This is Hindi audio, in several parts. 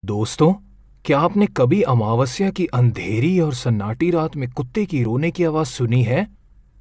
दोस्तों, क्या आपने कभी अमावस्या की अंधेरी और सन्नाटी रात में कुत्ते की रोने की आवाज सुनी है?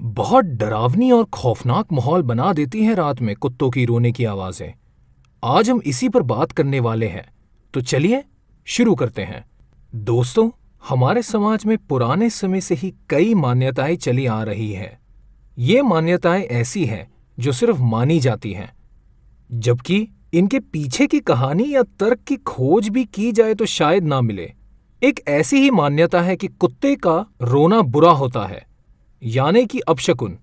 बहुत डरावनी और खौफनाक माहौल बना देती हैं रात में कुत्तों की रोने की आवाजें। आज हम इसी पर बात करने वाले हैं, तो चलिए शुरू करते हैं। दोस्तों, हमारे समाज में पुराने समय से ही कई मान्यताएं चली आ रही हैं। ये मान्यताएं ऐसी हैं जो सिर्फ मानी जाती हैं, जबकि इनके पीछे की कहानी या तर्क की खोज भी की जाए तो शायद ना मिले। एक ऐसी ही मान्यता है कि कुत्ते का रोना बुरा होता है, यानी कि अपशकुन।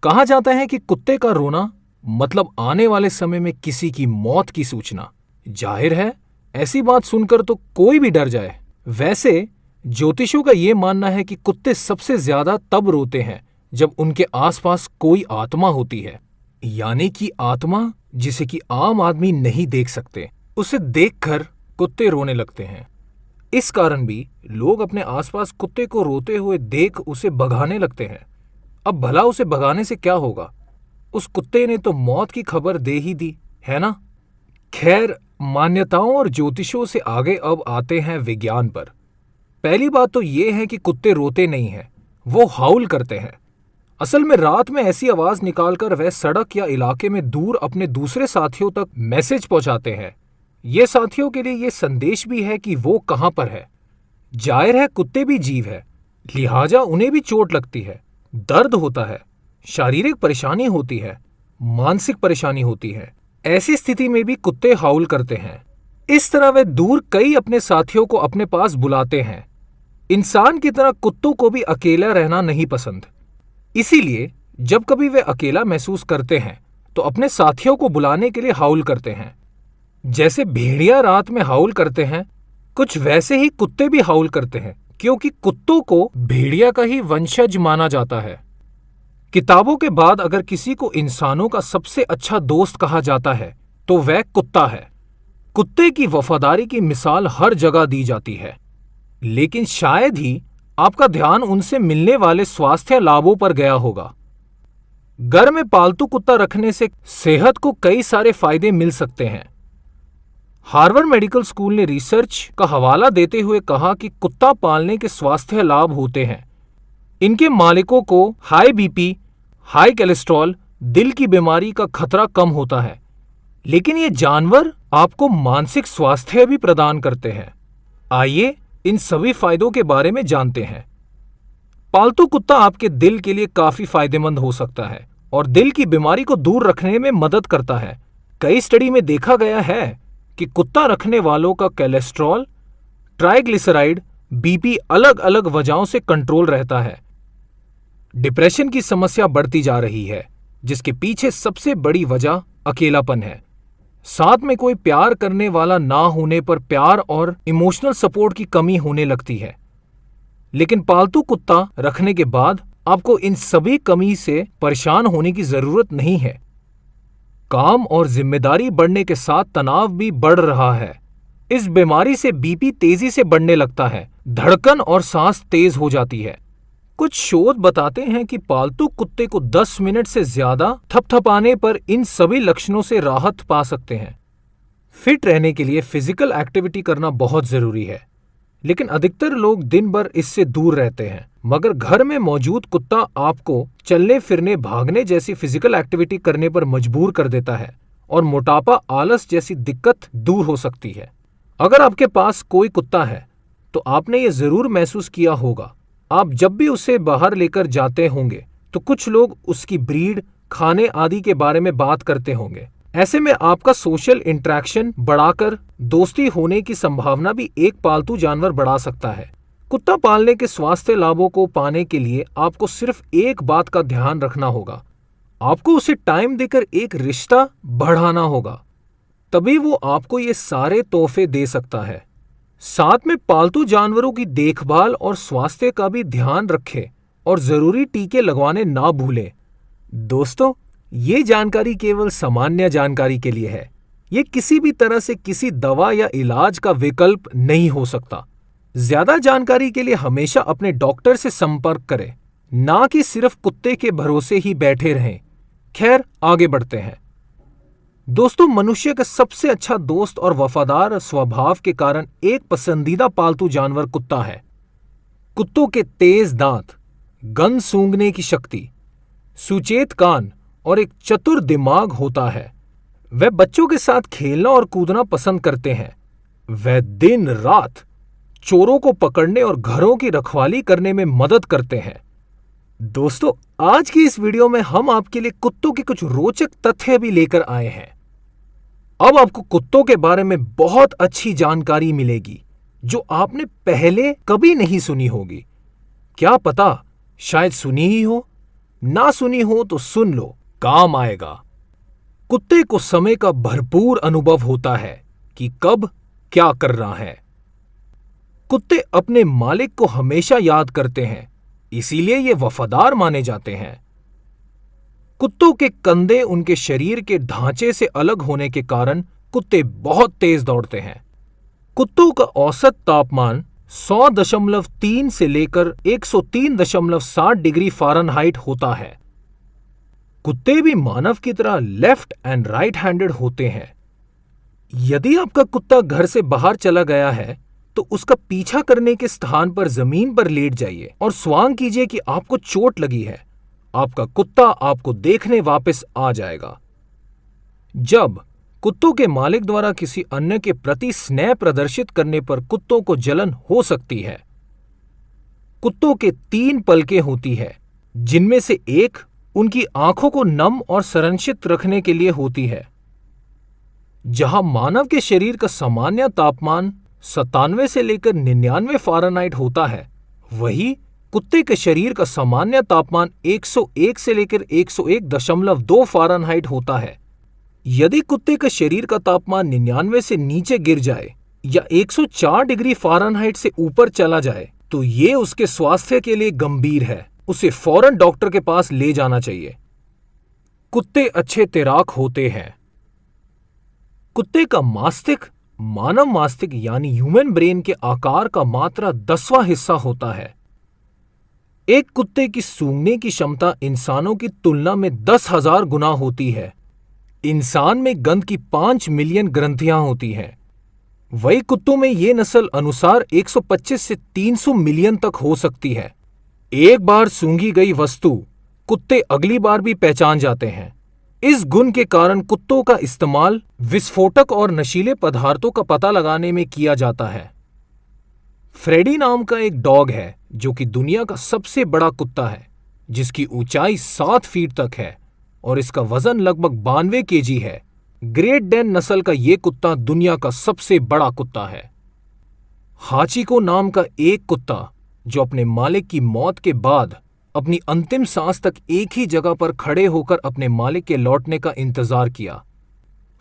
कहा जाता है कि कुत्ते का रोना मतलब आने वाले समय में किसी की मौत की सूचना। जाहिर है, ऐसी बात सुनकर तो कोई भी डर जाए। वैसे ज्योतिषों का ये मानना है कि कुत्ते सबसे ज्यादा तब रोते हैं जब उनके आसपास कोई आत्मा होती है, यानी कि आत्मा जिसे कि आम आदमी नहीं देख सकते। उसे देखकर कुत्ते रोने लगते हैं। इस कारण भी लोग अपने आसपास कुत्ते को रोते हुए देख उसे भगाने लगते हैं। अब भला उसे भगाने से क्या होगा? उस कुत्ते ने तो मौत की खबर दे ही दी, है ना? खैर, मान्यताओं और ज्योतिषों से आगे अब आते हैं विज्ञान पर। पहली बात तो ये है कि कुत्ते रोते नहीं हैं, वो हाउल करते हैं। असल में रात में ऐसी आवाज निकालकर वह सड़क या इलाके में दूर अपने दूसरे साथियों तक मैसेज पहुंचाते हैं। ये साथियों के लिए ये संदेश भी है कि वो कहां पर है। जाहिर है, कुत्ते भी जीव है, लिहाजा उन्हें भी चोट लगती है, दर्द होता है, शारीरिक परेशानी होती है, मानसिक परेशानी होती है। ऐसी स्थिति में भी कुत्ते हाउल करते हैं। इस तरह वे दूर कई अपने साथियों को अपने पास बुलाते हैं। इंसान की तरह कुत्तों को भी अकेला रहना नहीं पसंद, इसीलिए जब कभी वे अकेला महसूस करते हैं तो अपने साथियों को बुलाने के लिए हाउल करते हैं। जैसे भेड़िया रात में हाउल करते हैं, कुछ वैसे ही कुत्ते भी हाउल करते हैं, क्योंकि कुत्तों को भेड़िया का ही वंशज माना जाता है। किताबों के बाद अगर किसी को इंसानों का सबसे अच्छा दोस्त कहा जाता है तो वह कुत्ता है। कुत्ते की वफादारी की मिसाल हर जगह दी जाती है, लेकिन शायद ही आपका ध्यान उनसे मिलने वाले स्वास्थ्य लाभों पर गया होगा। घर में पालतू कुत्ता रखने से सेहत को कई सारे फायदे मिल सकते हैं। हार्वर्ड मेडिकल स्कूल ने रिसर्च का हवाला देते हुए कहा कि कुत्ता पालने के स्वास्थ्य लाभ होते हैं। इनके मालिकों को हाई बीपी, हाई कोलेस्ट्रॉल, दिल की बीमारी का खतरा कम होता है। लेकिन ये जानवर आपको मानसिक स्वास्थ्य भी प्रदान करते हैं। आइए इन सभी फायदों के बारे में जानते हैं। पालतू कुत्ता आपके दिल के लिए काफी फायदेमंद हो सकता है और दिल की बीमारी को दूर रखने में मदद करता है। कई स्टडी में देखा गया है कि कुत्ता रखने वालों का कोलेस्ट्रॉल, ट्राइग्लिसराइड, बीपी अलग अलग वजहों से कंट्रोल रहता है। डिप्रेशन की समस्या बढ़ती जा रही है, जिसके पीछे सबसे बड़ी वजह अकेलापन है। साथ में कोई प्यार करने वाला ना होने पर प्यार और इमोशनल सपोर्ट की कमी होने लगती है। लेकिन पालतू कुत्ता रखने के बाद आपको इन सभी कमी से परेशान होने की जरूरत नहीं है। काम और जिम्मेदारी बढ़ने के साथ तनाव भी बढ़ रहा है। इस बीमारी से बीपी तेजी से बढ़ने लगता है, धड़कन और सांस तेज हो जाती है। कुछ शोध बताते हैं कि पालतू कुत्ते को 10 मिनट से ज्यादा थपथपाने पर इन सभी लक्षणों से राहत पा सकते हैं। फिट रहने के लिए फिजिकल एक्टिविटी करना बहुत जरूरी है, लेकिन अधिकतर लोग दिन भर इससे दूर रहते हैं। मगर घर में मौजूद कुत्ता आपको चलने फिरने, भागने जैसी फिजिकल एक्टिविटी करने पर मजबूर कर देता है और मोटापा, आलस जैसी दिक्कत दूर हो सकती है। अगर आपके पास कोई कुत्ता है तो आपने ये जरूर महसूस किया होगा, आप जब भी उसे बाहर लेकर जाते होंगे तो कुछ लोग उसकी ब्रीड, खाने आदि के बारे में बात करते होंगे। ऐसे में आपका सोशल इंटरेक्शन बढ़ाकर दोस्ती होने की संभावना भी एक पालतू जानवर बढ़ा सकता है। कुत्ता पालने के स्वास्थ्य लाभों को पाने के लिए आपको सिर्फ एक बात का ध्यान रखना होगा, आपको उसे टाइम देकर एक रिश्ता बढ़ाना होगा, तभी वो आपको ये सारे तोहफे दे सकता है। साथ में पालतू जानवरों की देखभाल और स्वास्थ्य का भी ध्यान रखें और जरूरी टीके लगवाने ना भूलें। दोस्तों, ये जानकारी केवल सामान्य जानकारी के लिए है। ये किसी भी तरह से किसी दवा या इलाज का विकल्प नहीं हो सकता। ज्यादा जानकारी के लिए हमेशा अपने डॉक्टर से संपर्क करें, ना कि सिर्फ कुत्ते के भरोसे ही बैठे रहें। खैर, आगे बढ़ते हैं। दोस्तों, मनुष्य का सबसे अच्छा दोस्त और वफादार स्वभाव के कारण एक पसंदीदा पालतू जानवर कुत्ता है। कुत्तों के तेज दांत, गंध सूंघने की शक्ति, सुचेत कान और एक चतुर दिमाग होता है। वे बच्चों के साथ खेलना और कूदना पसंद करते हैं। वे दिन रात चोरों को पकड़ने और घरों की रखवाली करने में मदद करते हैं। दोस्तों, आज की इस वीडियो में हम आपके लिए कुत्तों के कुछ रोचक तथ्य भी लेकर आए हैं। अब आपको कुत्तों के बारे में बहुत अच्छी जानकारी मिलेगी जो आपने पहले कभी नहीं सुनी होगी। क्या पता शायद सुनी ही हो, ना सुनी हो तो सुन लो, काम आएगा। कुत्ते को समय का भरपूर अनुभव होता है कि कब क्या कर रहा है। कुत्ते अपने मालिक को हमेशा याद करते हैं, इसीलिए ये वफादार माने जाते हैं। कुत्तों के कंधे उनके शरीर के ढांचे से अलग होने के कारण कुत्ते बहुत तेज दौड़ते हैं। कुत्तों का औसत तापमान 100.3 से लेकर 103.7 डिग्री फ़ारेनहाइट होता है। कुत्ते भी मानव की तरह लेफ्ट एंड राइट हैंडेड होते हैं। यदि आपका कुत्ता घर से बाहर चला गया है तो उसका पीछा करने के स्थान पर जमीन पर लेट जाइए और स्वांग कीजिए कि आपको चोट लगी है। आपका कुत्ता आपको देखने वापस आ जाएगा। जब कुत्तों के मालिक द्वारा किसी अन्य के प्रति स्नेह प्रदर्शित करने पर कुत्तों को जलन हो सकती है। कुत्तों के 3 पलकें होती है, जिनमें से एक उनकी आंखों को नम और संरक्षित रखने के लिए होती है। जहां मानव के शरीर का सामान्य तापमान 97 से लेकर 99 फ़ारेनहाइट होता है, वही कुत्ते के शरीर का सामान्य तापमान 101 से लेकर 101.2 फ़ारेनहाइट होता है। यदि कुत्ते के शरीर का तापमान 99 से नीचे गिर जाए या 104 डिग्री फ़ारेनहाइट से ऊपर चला जाए तो ये उसके स्वास्थ्य के लिए गंभीर है। उसे फौरन डॉक्टर के पास ले जाना चाहिए। कुत्ते अच्छे तैराक होते हैं। कुत्ते का मस्तिष्क मानव मस्तिष्क यानी ह्यूमन ब्रेन के आकार का मात्र 10वां हिस्सा होता है। एक कुत्ते की सूंघने की क्षमता इंसानों की तुलना में 10,000 गुना होती है। इंसान में गंध की 5 मिलियन ग्रंथियां होती हैं। वही कुत्तों में ये नस्ल अनुसार 125 से 300 मिलियन तक हो सकती है। एक बार सूंघी गई वस्तु कुत्ते अगली बार भी पहचान जाते हैं। इस गुण के कारण कुत्तों का इस्तेमाल विस्फोटक और नशीले पदार्थों का पता लगाने में किया जाता है। फ्रेडी नाम का एक डॉग है जो कि दुनिया का सबसे बड़ा कुत्ता है, जिसकी ऊंचाई 7 फीट तक है और इसका वजन लगभग 92 केजी है। ग्रेट डेन नस्ल का यह कुत्ता दुनिया का सबसे बड़ा कुत्ता है। हाचिको नाम का एक कुत्ता जो अपने मालिक की मौत के बाद अपनी अंतिम सांस तक एक ही जगह पर खड़े होकर अपने मालिक के लौटने का इंतजार किया।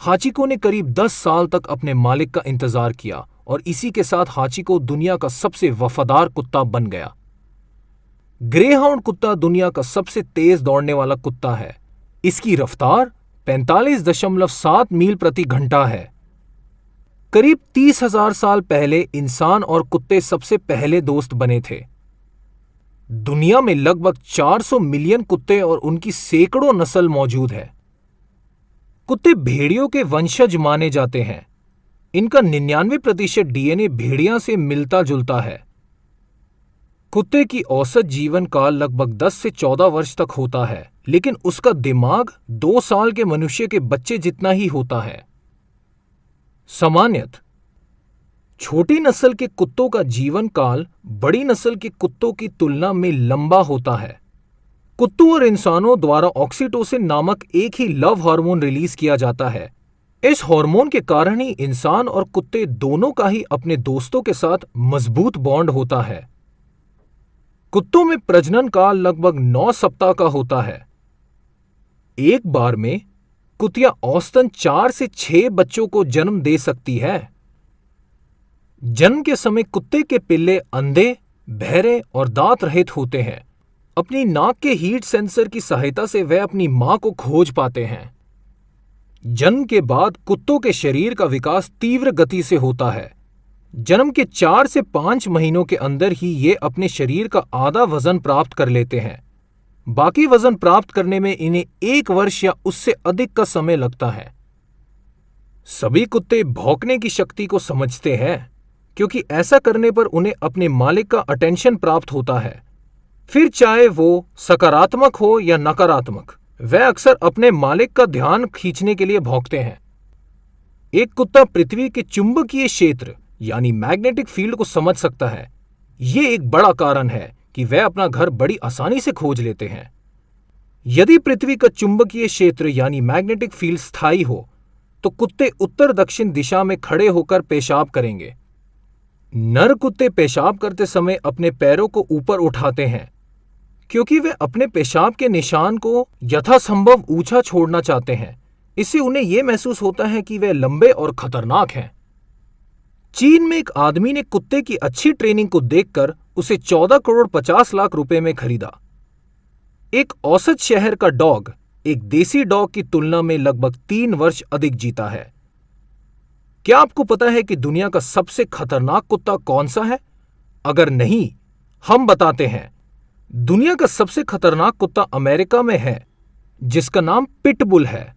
हाचिको ने करीब 10 साल तक अपने मालिक का इंतजार किया और इसी के साथ हाचिको दुनिया का सबसे वफादार कुत्ता बन गया। ग्रेहाउंड कुत्ता दुनिया का सबसे तेज दौड़ने वाला कुत्ता है। इसकी रफ्तार 45.7 मील प्रति घंटा है। करीब 30,000 साल पहले इंसान और कुत्ते सबसे पहले दोस्त बने थे। दुनिया में लगभग 400 मिलियन कुत्ते और उनकी सैकड़ों नस्ल मौजूद है। कुत्ते भेड़ियों के वंशज माने जाते हैं। इनका 99% डीएनए भेड़िया से मिलता जुलता है। कुत्ते की औसत जीवन काल लगभग 10 से 14 वर्ष तक होता है, लेकिन उसका दिमाग 2 साल के मनुष्य के बच्चे जितना ही होता है। सामान्यतः छोटी नस्ल के कुत्तों का जीवन काल बड़ी नस्ल के कुत्तों की तुलना में लंबा होता है। कुत्तों और इंसानों द्वारा ऑक्सीटोसिन नामक एक ही लव हार्मोन रिलीज किया जाता है। इस हार्मोन के कारण ही इंसान और कुत्ते दोनों का ही अपने दोस्तों के साथ मजबूत बॉन्ड होता है। कुत्तों में प्रजनन काल लगभग 9 सप्ताह का होता है। एक बार में कुतिया औसतन 4 से 6 बच्चों को जन्म दे सकती है। जन्म के समय कुत्ते के पिल्ले अंधे, बहरे और दांत रहित होते हैं। अपनी नाक के हीट सेंसर की सहायता से वे अपनी मां को खोज पाते हैं। जन्म के बाद कुत्तों के शरीर का विकास तीव्र गति से होता है। जन्म के 4 से 5 महीनों के अंदर ही ये अपने शरीर का आधा वजन प्राप्त कर लेते हैं। बाकी वजन प्राप्त करने में इन्हें 1 वर्ष या उससे अधिक का समय लगता है। सभी कुत्ते भौंकने की शक्ति को समझते हैं, क्योंकि ऐसा करने पर उन्हें अपने मालिक का अटेंशन प्राप्त होता है। फिर चाहे वो सकारात्मक हो या नकारात्मक, वह अक्सर अपने मालिक का ध्यान खींचने के लिए भौंकते हैं। एक कुत्ता पृथ्वी के चुंबकीय क्षेत्र यानी मैग्नेटिक फील्ड को समझ सकता है। ये एक बड़ा कारण है कि वह अपना घर बड़ी आसानी से खोज लेते हैं। यदि पृथ्वी का चुंबकीय क्षेत्र यानी मैग्नेटिक फील्ड स्थायी हो, तो कुत्ते उत्तर दक्षिण दिशा में खड़े होकर पेशाब करेंगे। नर कुत्ते पेशाब करते समय अपने पैरों को ऊपर उठाते हैं, क्योंकि वे अपने पेशाब के निशान को यथासंभव ऊंचा छोड़ना चाहते हैं। इससे उन्हें यह महसूस होता है कि वे लंबे और खतरनाक हैं। चीन में एक आदमी ने कुत्ते की अच्छी ट्रेनिंग को देखकर उसे 14 करोड़ 50 लाख रुपए में खरीदा। एक औसत शहर का डॉग एक देसी डॉग की तुलना में लगभग 3 वर्ष अधिक जीता है। क्या आपको पता है कि दुनिया का सबसे खतरनाक कुत्ता कौन सा है? अगर नहीं, हम बताते हैं। दुनिया का सबसे खतरनाक कुत्ता अमेरिका में है, जिसका नाम पिटबुल है।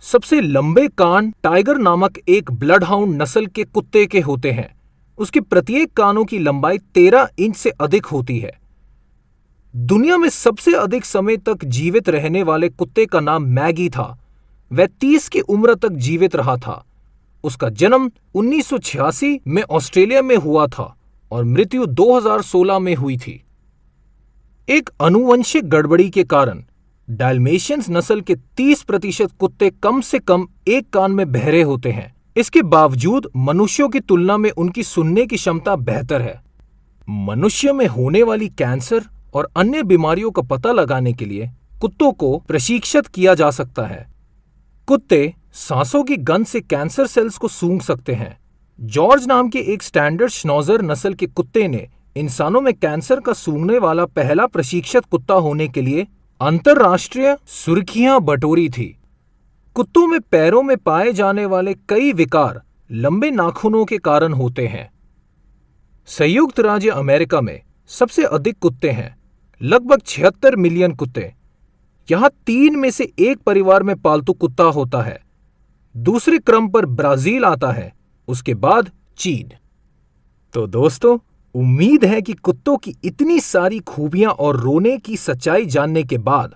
सबसे लंबे कान टाइगर नामक एक ब्लडहाउंड नस्ल के कुत्ते के होते हैं। उसके प्रत्येक कानों की लंबाई 13 इंच से अधिक होती है। दुनिया में सबसे अधिक समय तक जीवित रहने वाले कुत्ते का नाम मैगी था। वह 30 की उम्र तक जीवित रहा था। उसका जन्म 1986 में ऑस्ट्रेलिया में हुआ था और मृत्यु 2016 में हुई थी। एक आनुवंशिक गड़बड़ी के कारण डाल्मेशियंस नस्ल के 30% कुत्ते कम से कम एक कान में बहरे होते हैं। इसके बावजूद मनुष्यों की तुलना में उनकी सुनने की क्षमता बेहतर है। मनुष्य में होने वाली कैंसर और अन्य बीमारियों का पता लगाने के लिए कुत्तों को प्रशिक्षित किया जा सकता है। कुत्ते सांसों की गंध से कैंसर सेल्स को सूंघ सकते हैं। जॉर्ज नाम के एक स्टैंडर्ड श्नॉजर नस्ल के कुत्ते ने इंसानों में कैंसर का सूंघने वाला पहला प्रशिक्षित कुत्ता होने के लिए अंतरराष्ट्रीय सुर्खियां बटोरी थी। कुत्तों में पैरों में पाए जाने वाले कई विकार लंबे नाखूनों के कारण होते हैं। संयुक्त राज्य अमेरिका में सबसे अधिक कुत्ते हैं, लगभग 76 मिलियन कुत्ते। यहां 3 में से 1 परिवार में पालतू कुत्ता होता है। दूसरे क्रम पर ब्राजील आता है, उसके बाद चीन। तो दोस्तों, उम्मीद है कि कुत्तों की इतनी सारी खूबियां और रोने की सच्चाई जानने के बाद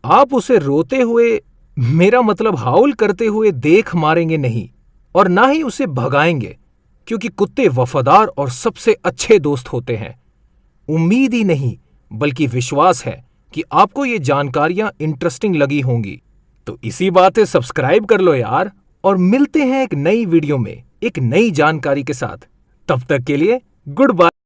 आप उसे रोते हुए, मेरा मतलब हाउल करते हुए देख मारेंगे नहीं, और ना ही उसे भगाएंगे, क्योंकि कुत्ते वफादार और सबसे अच्छे दोस्त होते हैं। उम्मीद ही नहीं बल्कि विश्वास है कि आपको ये जानकारियां इंटरेस्टिंग लगी होंगी। तो इसी बात से सब्सक्राइब कर लो यार, और मिलते हैं एक नई वीडियो में एक नई जानकारी के साथ। तब तक के लिए गुड बाय।